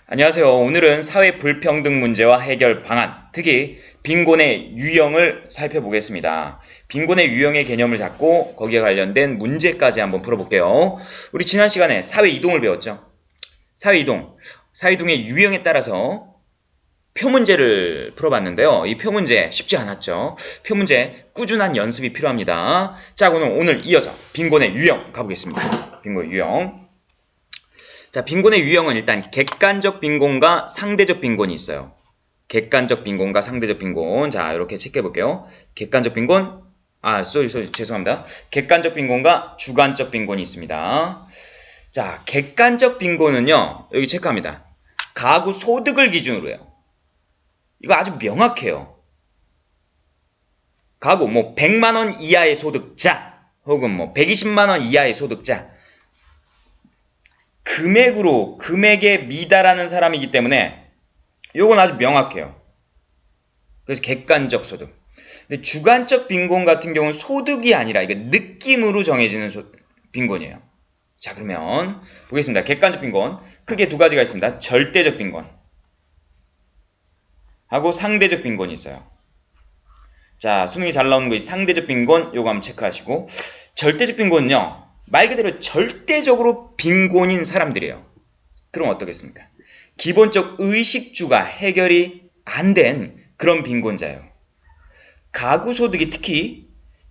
안녕하세요. 오늘은 사회 불평등 문제와 해결 방안, 특히 빈곤의 유형을 살펴보겠습니다. 빈곤의 유형의 개념을 잡고 거기에 관련된 문제까지 한번 풀어볼게요. 우리 지난 시간에 사회 이동을 배웠죠. 사회 이동, 사회 이동의 유형에 따라서 표 문제를 풀어봤는데요. 이 표 문제 쉽지 않았죠. 표 문제 꾸준한 연습이 필요합니다. 자, 그럼 오늘 이어서 빈곤의 유형 가보겠습니다. 빈곤의 유형. 자, 빈곤의 유형은 일단 객관적 빈곤과 상대적 빈곤이 있어요. 객관적 빈곤과 상대적 빈곤. 자, 이렇게 체크해 볼게요. 객관적 빈곤, 죄송합니다. 객관적 빈곤과 주관적 빈곤이 있습니다. 자, 객관적 빈곤은요, 여기 체크합니다. 가구 소득을 기준으로 해요. 이거 아주 명확해요. 가구, 100만원 이하의 소득자, 혹은 120만원 이하의 소득자. 금액에 미달하는 사람이기 때문에 요건 아주 명확해요. 그래서 객관적 소득. 근데 주관적 빈곤 같은 경우는 소득이 아니라 이게 느낌으로 정해지는 빈곤이에요. 자, 그러면 보겠습니다. 객관적 빈곤 크게 두 가지가 있습니다. 절대적 빈곤 하고 상대적 빈곤이 있어요. 자, 수능이 잘 나오는 거 이 상대적 빈곤 요거 한번 체크하시고, 절대적 빈곤은요 말 그대로 절대적으로 빈곤인 사람들이에요. 그럼 어떻겠습니까? 기본적 의식주가 해결이 안 된 그런 빈곤자예요. 가구소득이 특히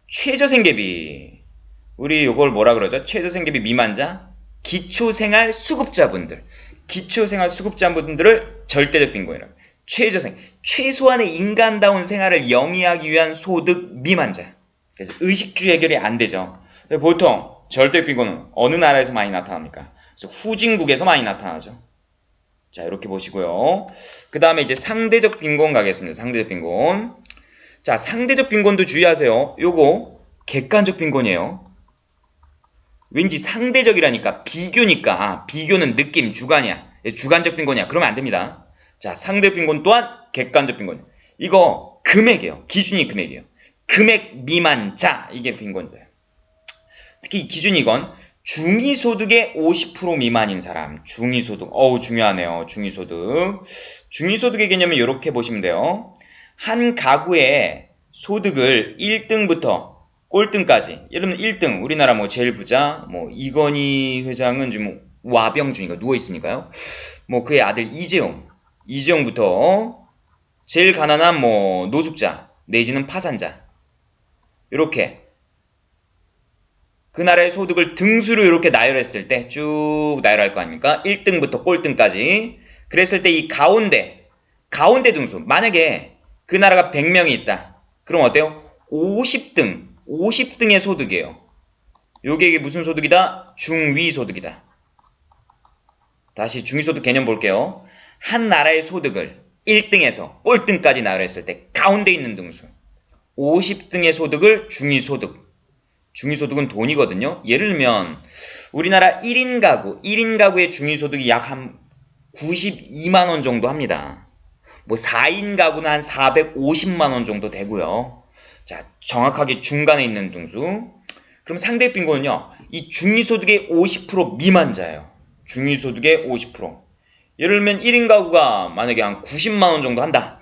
최저생계비, 우리 요걸 뭐라 그러죠? 최저생계비 미만자, 기초생활수급자분들을 절대적 빈곤이라고. 최소한의 인간다운 생활을 영위하기 위한 소득 미만자. 그래서 의식주 해결이 안 되죠. 보통 절대적 빈곤은 어느 나라에서 많이 나타납니까? 그래서 후진국에서 많이 나타나죠. 자, 이렇게 보시고요. 그 다음에 이제 상대적 빈곤 가겠습니다. 상대적 빈곤. 자, 상대적 빈곤도 주의하세요. 요거 객관적 빈곤이에요. 왠지 상대적이라니까, 비교니까. 비교는 느낌, 주관이야. 주관적 빈곤이야. 그러면 안 됩니다. 자, 상대적 빈곤 또한 객관적 빈곤. 이거 금액이에요. 기준이 금액이에요. 금액 미만자, 이게 빈곤자예요. 특히 기준이 이건 중위소득의 50% 미만인 사람. 중위소득. 중요하네요. 중위소득. 중위소득의 개념을 이렇게 보시면 돼요. 한 가구의 소득을 1등부터 꼴등까지. 예를 들면 1등, 우리나라 제일 부자, 이건희 회장은 지금 와병 중이니까 누워있으니까요. 그의 아들 이재용부터 제일 가난한 노숙자, 내지는 파산자. 이렇게 그 나라의 소득을 등수로 이렇게 나열했을 때 쭉 나열할 거 아닙니까? 1등부터 꼴등까지. 그랬을 때 이 가운데 등수. 만약에 그 나라가 100명이 있다. 그럼 어때요? 50등의 소득이에요. 요게 무슨 소득이다? 중위소득이다. 다시 중위소득 개념 볼게요. 한 나라의 소득을 1등에서 꼴등까지 나열했을 때 가운데 있는 등수. 50등의 소득을 중위소득. 중위소득은 돈이거든요. 예를 들면 우리나라 1인 가구의 중위소득이 약 한 92만원 정도 합니다. 4인 가구는 한 450만원 정도 되고요. 자, 정확하게 중간에 있는 등수. 그럼 상대 빈곤은요, 이 중위소득의 50% 미만자예요. 중위소득의 50%. 예를 들면 1인 가구가 만약에 한 90만원 정도 한다.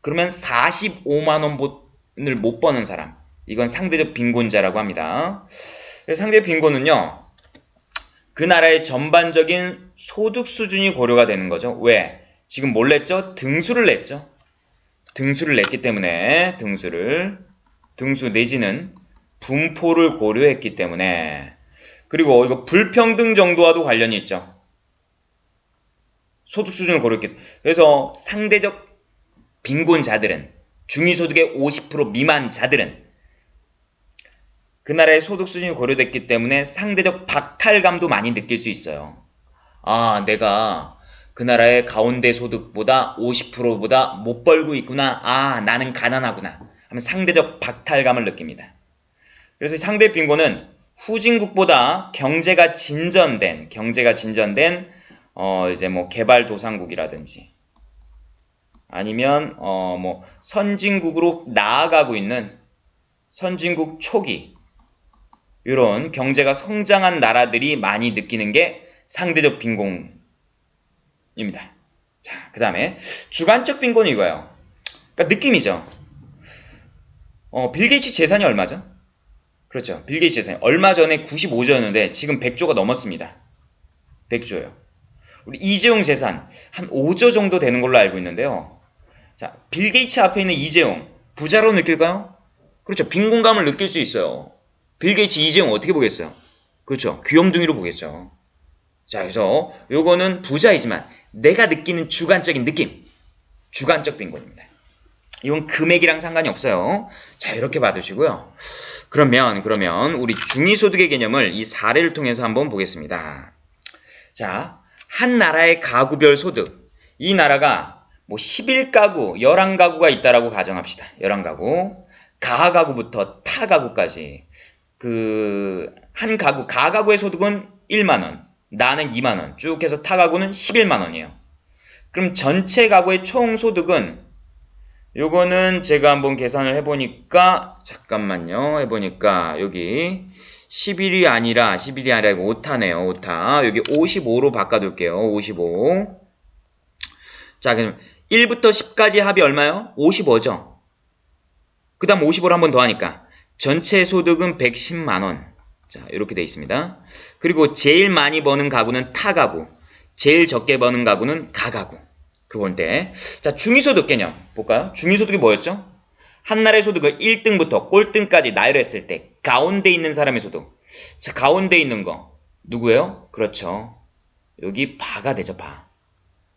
그러면 45만원을 못 버는 사람. 이건 상대적 빈곤자라고 합니다. 상대적 빈곤은요, 그 나라의 전반적인 소득 수준이 고려가 되는 거죠. 왜? 지금 뭘 냈죠? 등수를 냈죠. 등수를 냈기 때문에 등수 내지는 분포를 고려했기 때문에. 그리고 이거 불평등 정도와도 관련이 있죠. 소득 수준을 고려했기 때문에. 그래서 상대적 빈곤자들은, 중위소득의 50% 미만자들은 그 나라의 소득 수준이 고려됐기 때문에 상대적 박탈감도 많이 느낄 수 있어요. 아, 내가 그 나라의 가운데 소득보다 50%보다 못 벌고 있구나. 아, 나는 가난하구나. 하면 상대적 박탈감을 느낍니다. 그래서 상대 빈곤은 후진국보다 경제가 진전된 이제 개발도상국이라든지 아니면 선진국으로 나아가고 있는 선진국 초기, 이런 경제가 성장한 나라들이 많이 느끼는 게 상대적 빈곤 입니다. 자, 그 다음에 주관적 빈곤은 이거예요. 그러니까 느낌이죠. 빌 게이츠 재산이 얼마죠? 그렇죠. 빌 게이츠 재산이 얼마 전에 95조였는데 지금 100조가 넘었습니다. 100조예요. 우리 이재용 재산 한 5조 정도 되는 걸로 알고 있는데요. 자, 빌 게이츠 앞에 있는 이재용 부자로 느낄까요? 그렇죠. 빈곤감을 느낄 수 있어요. 빌 게이츠 이재용 어떻게 보겠어요? 그렇죠. 귀염둥이로 보겠죠. 자, 그래서 요거는 부자이지만 내가 느끼는 주관적인 느낌, 주관적 빈곤입니다. 이건 금액이랑 상관이 없어요. 자, 이렇게 받으시고요. 그러면 우리 중위소득의 개념을 이 사례를 통해서 한번 보겠습니다. 자, 한 나라의 가구별 소득. 이 나라가 뭐 11가구, 11가구가 있다라고 가정합시다. 11가구. 가가구부터 타가구까지. 한 가구, 가가구의 소득은 1만원, 나는 2만원, 쭉 해서 타가구는 11만원이에요. 그럼 전체 가구의 총 소득은 요거는 제가 한번 계산을 해보니까 잠깐만요. 해보니까 여기 11이 아니라 이거 오타네요. 오타. 여기 55로 바꿔둘게요. 55. 자, 그럼 1부터 10까지 합이 얼마요? 55죠. 그 다음 55를 한 번 더 하니까 전체 소득은 110만원. 자, 이렇게 돼 있습니다. 그리고 제일 많이 버는 가구는 타가구, 제일 적게 버는 가구는 가가구. 그걸 때, 자, 중위소득 개념 볼까요? 중위소득이 뭐였죠? 한 나라의 소득을 1등부터 꼴등까지 나열했을 때 가운데 있는 사람의 소득. 자, 가운데 있는 거 누구예요? 그렇죠. 여기 바가 되죠, 바.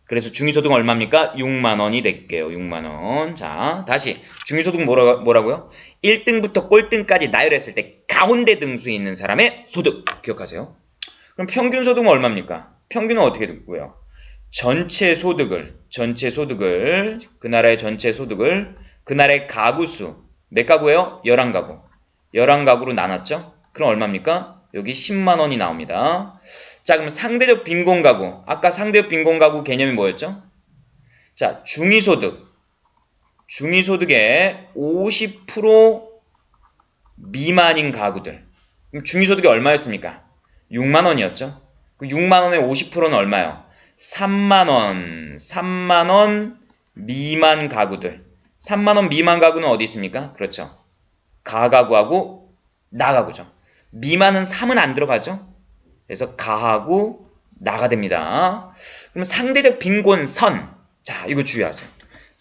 그래서 중위소득은 얼마입니까? 6만원이 될게요. 6만원. 자, 다시 중위소득은 뭐라고요? 1등부터 꼴등까지 나열했을 때 가운데 등수에 있는 사람의 소득. 기억하세요. 그럼 평균소득은 얼마입니까? 평균은 어떻게 되고요? 전체 소득을 그 나라의 전체 소득을 그 나라의 가구수 몇 가구예요? 11가구. 11가구로 나눴죠? 그럼 얼마입니까? 여기 10만원이 나옵니다. 자, 그럼 상대적 빈곤가구. 아까 상대적 빈곤가구 개념이 뭐였죠? 자, 중위소득의 50% 미만인 가구들. 그럼 중위소득이 얼마였습니까? 6만원이었죠? 그 6만원의 50%는 얼마요? 3만원 미만 가구들. 3만원 미만 가구는 어디 있습니까? 그렇죠. 가가구하고 나가구죠. 미만은 3은 안 들어가죠. 그래서 가하고 나가 됩니다. 그럼 상대적 빈곤선. 자, 이거 주의하세요.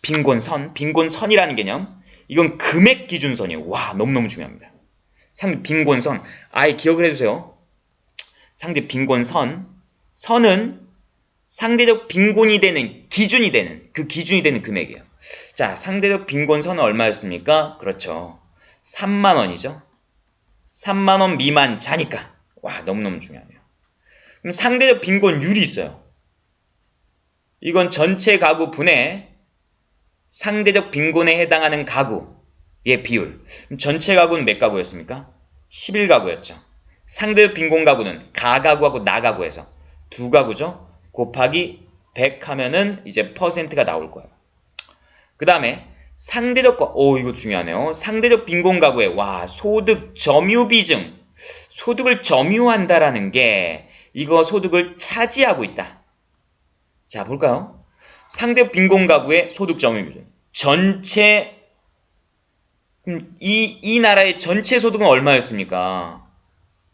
빈곤선이라는 개념. 이건 금액 기준선이에요. 와, 너무너무 중요합니다. 상대 빈곤선. 아예 기억을 해주세요. 상대 빈곤선. 선은 상대적 빈곤이 되는 기준이 되는 금액이에요. 자, 상대적 빈곤선은 얼마였습니까? 그렇죠. 3만원이죠. 3만원 미만 자니까. 와, 너무너무 중요하네요. 그럼 상대적 빈곤율이 있어요. 이건 전체 가구 분의 상대적 빈곤에 해당하는 가구의 비율. 그럼 전체 가구는 몇 가구였습니까? 11가구였죠. 상대적 빈곤 가구는 가가구하고 나가구에서 두 가구죠. 곱하기 100 하면은 이제 퍼센트가 나올 거예요. 그 다음에 상대적, 이거 중요하네요. 상대적 빈곤 가구의, 소득 점유 비중. 소득을 점유한다라는 게, 이거 소득을 차지하고 있다. 자, 볼까요? 상대적 빈곤 가구의 소득 점유 비중. 이 나라의 전체 소득은 얼마였습니까?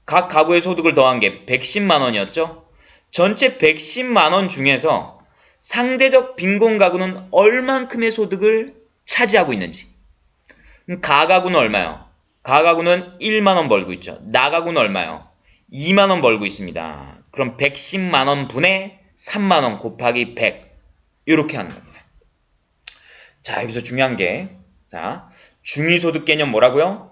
각 가구의 소득을 더한 게 110만원이었죠? 전체 110만원 중에서 상대적 빈곤 가구는 얼만큼의 소득을 차지하고 있는지. 가가구는 얼마요? 가가구는 1만원 벌고 있죠. 나가구는 얼마요? 2만원 벌고 있습니다. 그럼 110만원 분의 3만원 곱하기 100 이렇게 하는 겁니다. 자, 여기서 중요한 게 중위소득 개념 뭐라고요?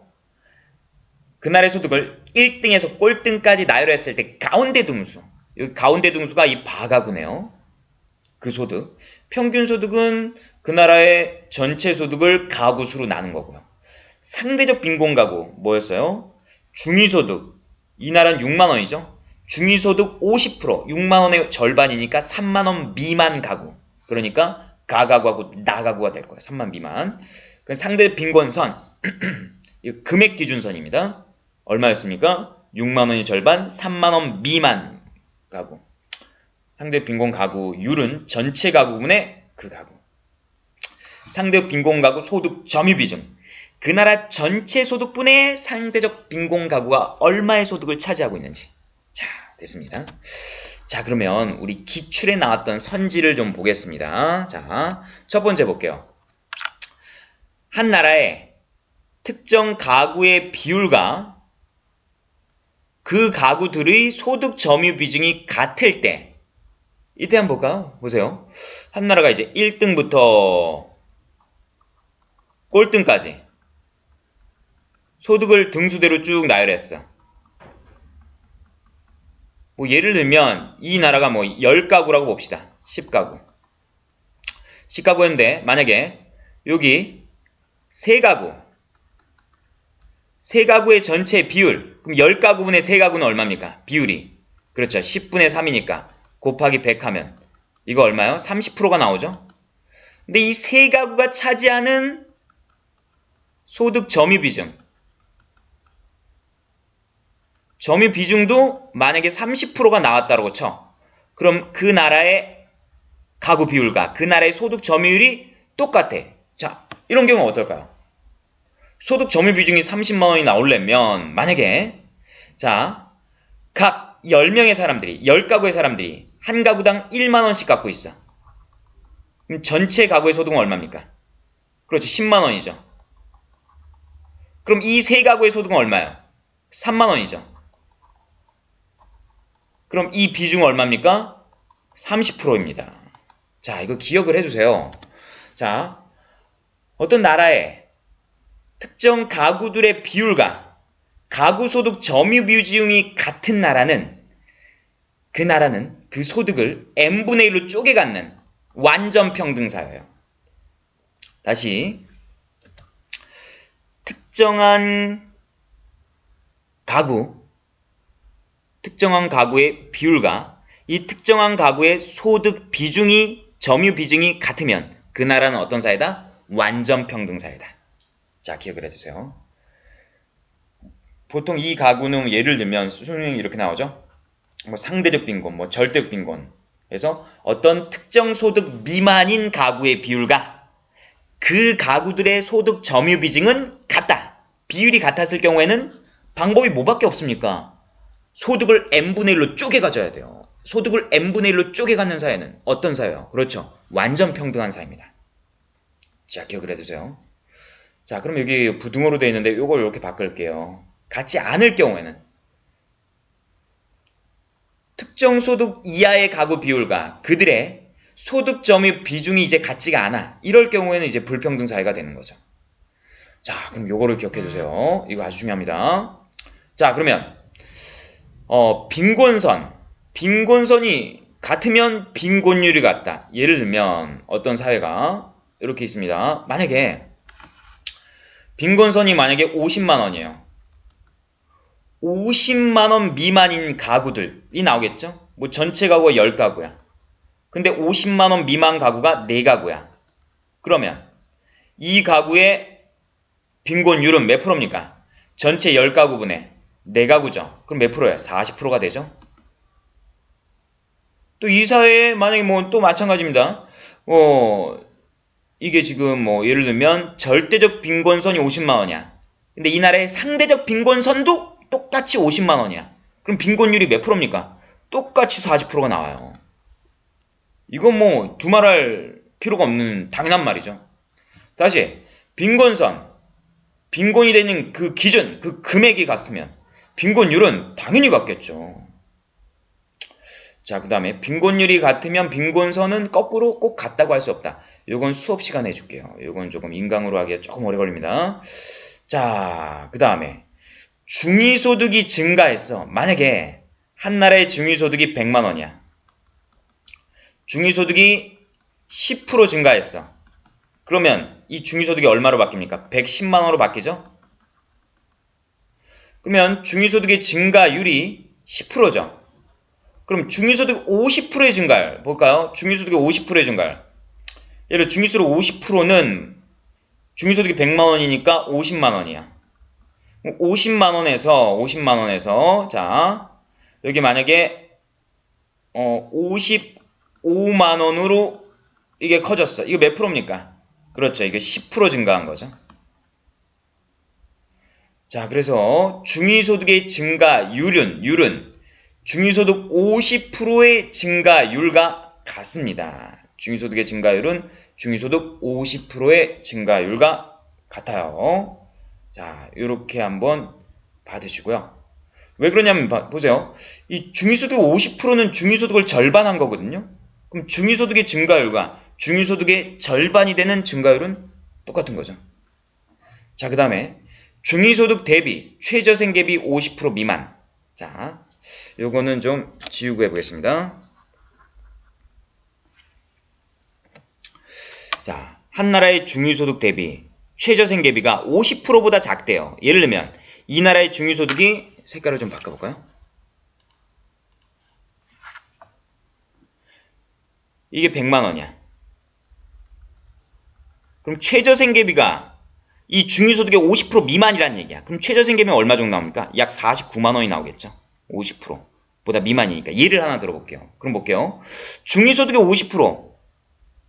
그날의 소득을 1등에서 꼴등까지 나열했을 때 가운데 등수. 여기 가운데 등수가 이 바가구네요. 그 소득. 평균 소득은 그 나라의 전체 소득을 가구수로 나눈 거고요. 상대적 빈곤 가구 뭐였어요? 중위소득. 이 나라는 6만원이죠. 중위소득 50%, 6만원의 절반이니까 3만원 미만 가구. 그러니까 가가구하고 나가구가 될 거예요. 3만 미만. 그 상대 빈곤선. 금액 기준선입니다. 얼마였습니까? 6만원이 절반, 3만원 미만 가구. 상대적 빈곤 가구율은 전체 가구분의 그 가구. 상대적 빈곤 가구 소득 점유 비중. 그 나라 전체 소득분의 상대적 빈곤 가구가 얼마의 소득을 차지하고 있는지. 자, 됐습니다. 자, 그러면 우리 기출에 나왔던 선지를 좀 보겠습니다. 자, 첫 번째 볼게요. 한 나라의 특정 가구의 비율과 그 가구들의 소득 점유 비중이 같을 때, 이때 한번 볼까요? 보세요. 한 나라가 이제 1등부터 꼴등까지 소득을 등수대로 쭉 나열했어. 뭐 예를 들면 이 나라가 뭐 10가구라고 봅시다. 10가구. 10가구였는데 만약에 여기 3가구. 3가구의 전체 비율. 그럼 10가구분의 3가구는 얼마입니까? 비율이. 그렇죠. 10분의 3이니까 곱하기 100 하면 이거 얼마요? 30%가 나오죠? 근데 이 3가구가 차지하는 소득 점유 비중. 점유 비중도 만약에 30%가 나왔다고 쳐. 그럼 그 나라의 가구 비율과 그 나라의 소득 점유율이 똑같아. 자, 이런 경우는 어떨까요? 소득 점유 비중이 30만원이 나오려면 만약에 자, 각 10명의 사람들이 10가구의 사람들이 한 가구당 1만원씩 갖고 있어. 그럼 전체 가구의 소득은 얼마입니까? 그렇죠. 10만원이죠. 그럼 이 3가구의 소득은 얼마예요? 3만원이죠. 그럼 이 비중은 얼마입니까? 30%입니다. 자, 이거 기억을 해주세요. 자, 어떤 나라의 특정 가구들의 비율과 가구 소득 점유 비중이 같은 나라는 그 나라는 그 소득을 n분의 1로 쪼개 갖는 완전 평등사예요. 다시 특정한 가구의 비율과 이 특정한 가구의 소득 비중이 점유 비중이 같으면 그 나라는 어떤 사회다? 완전 평등사회다. 자, 기억을 해주세요. 보통 이 가구는 예를 들면 수능이 이렇게 나오죠. 뭐 상대적 빈곤, 뭐 절대적 빈곤. 그래서 어떤 특정 소득 미만인 가구의 비율과 그 가구들의 소득 점유 비중은 같다. 비율이 같았을 경우에는 방법이 뭐밖에 없습니까? 소득을 n분의 1로 쪼개 가져야 돼요. 소득을 n분의 1로 쪼개 갖는 사회는 어떤 사회예요? 그렇죠. 완전 평등한 사회입니다. 자, 기억을 해두세요. 자, 그럼 여기 부등호로 되어 있는데 이걸 이렇게 바꿀게요. 같지 않을 경우에는 특정 소득 이하의 가구 비율과 그들의 소득 점유 비중이 이제 같지가 않아. 이럴 경우에는 이제 불평등 사회가 되는 거죠. 자, 그럼 이거를 기억해 두세요. 이거 아주 중요합니다. 자, 그러면 빈곤선이 같으면 빈곤율이 같다. 예를 들면 어떤 사회가 이렇게 있습니다. 만약에 빈곤선이 만약에 50만원이에요. 50만원 미만인 가구들이 나오겠죠? 뭐 전체 가구가 10가구야. 근데 50만원 미만 가구가 4가구야. 그러면 이 가구의 빈곤율은 몇 프로입니까? 전체 10가구분의 4가구죠. 그럼 몇 프로야? 40%가 되죠? 또 이 사회에 만약에 뭐 또 마찬가지입니다. 이게 지금 뭐 예를 들면 절대적 빈곤선이 50만원이야. 근데 이 나라의 상대적 빈곤선도 똑같이 50만원이야. 그럼 빈곤율이 몇 프로입니까? 똑같이 40%가 나와요. 이건 뭐 두말할 필요가 없는 당연한 말이죠. 다시 빈곤이 되는 그 기준, 그 금액이 같으면 빈곤율은 당연히 같겠죠. 자, 그 다음에 빈곤율이 같으면 빈곤선은 거꾸로 꼭 같다고 할 수 없다. 이건 수업 시간에 해줄게요. 이건 조금 인강으로 하기가 조금 오래 걸립니다. 자, 그 다음에 중위소득이 증가했어. 만약에 한 나라의 중위소득이 100만원이야. 중위소득이 10% 증가했어. 그러면 이 중위소득이 얼마로 바뀝니까? 110만원으로 바뀌죠? 그러면 중위소득의 증가율이 10%죠. 그럼 중위소득 50%의 증가율 볼까요? 중위소득의 50%의 증가율. 예를 들어 중위소득 50%는 중위소득이 100만원이니까 50만원이야. 50만원에서 자 여기 만약에 55만 원으로 이게 커졌어. 이거 몇 프로입니까? 그렇죠. 이게 10% 증가한 거죠. 자, 그래서 중위소득의 증가율은 중위소득 50%의 증가율과 같습니다. 중위소득의 증가율은 중위소득 50%의 증가율과 같아요. 자, 이렇게 한번 받으시고요. 왜 그러냐면 보세요. 이 중위소득 50%는 중위소득을 절반한 거거든요. 그럼 중위소득의 증가율과 중위소득의 절반이 되는 증가율은 똑같은 거죠. 자, 그 다음에 중위소득 대비 최저생계비 50% 미만. 자, 요거는 좀 지우고 해보겠습니다. 자, 한 나라의 중위소득 대비 최저생계비가 50%보다 작대요. 예를 들면 이 나라의 중위소득이 색깔을 좀 바꿔볼까요? 이게 100만 원이야. 그럼 최저생계비가 이 중위소득의 50% 미만이라는 얘기야. 그럼 최저생계비는 얼마 정도 나옵니까? 약 49만 원이 나오겠죠. 50%보다 미만이니까. 예를 하나 들어볼게요. 그럼 볼게요. 중위소득의 50%.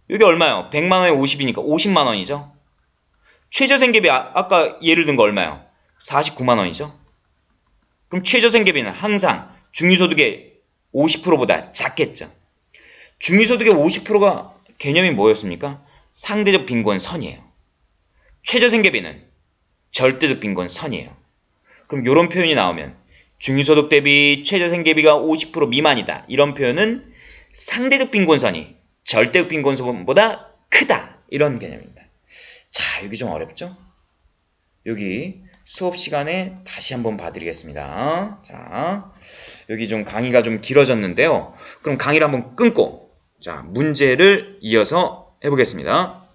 이게 얼마요? 100만 원에 50이니까 50만 원이죠. 최저생계비 아까 예를 든 거 얼마요? 49만 원이죠. 그럼 최저생계비는 항상 중위소득의 50%보다 작겠죠. 중위소득의 50%가 개념이 뭐였습니까? 상대적 빈곤선이에요. 최저생계비는 절대적 빈곤선이에요. 그럼 이런 표현이 나오면 중위소득 대비 최저생계비가 50% 미만이다. 이런 표현은 상대적 빈곤선이 절대적 빈곤선보다 크다. 이런 개념입니다. 자, 여기 좀 어렵죠? 여기 수업 시간에 다시 한번 봐드리겠습니다. 자, 여기 좀 강의가 좀 길어졌는데요. 그럼 강의를 한번 끊고 자, 문제를 이어서 해보겠습니다.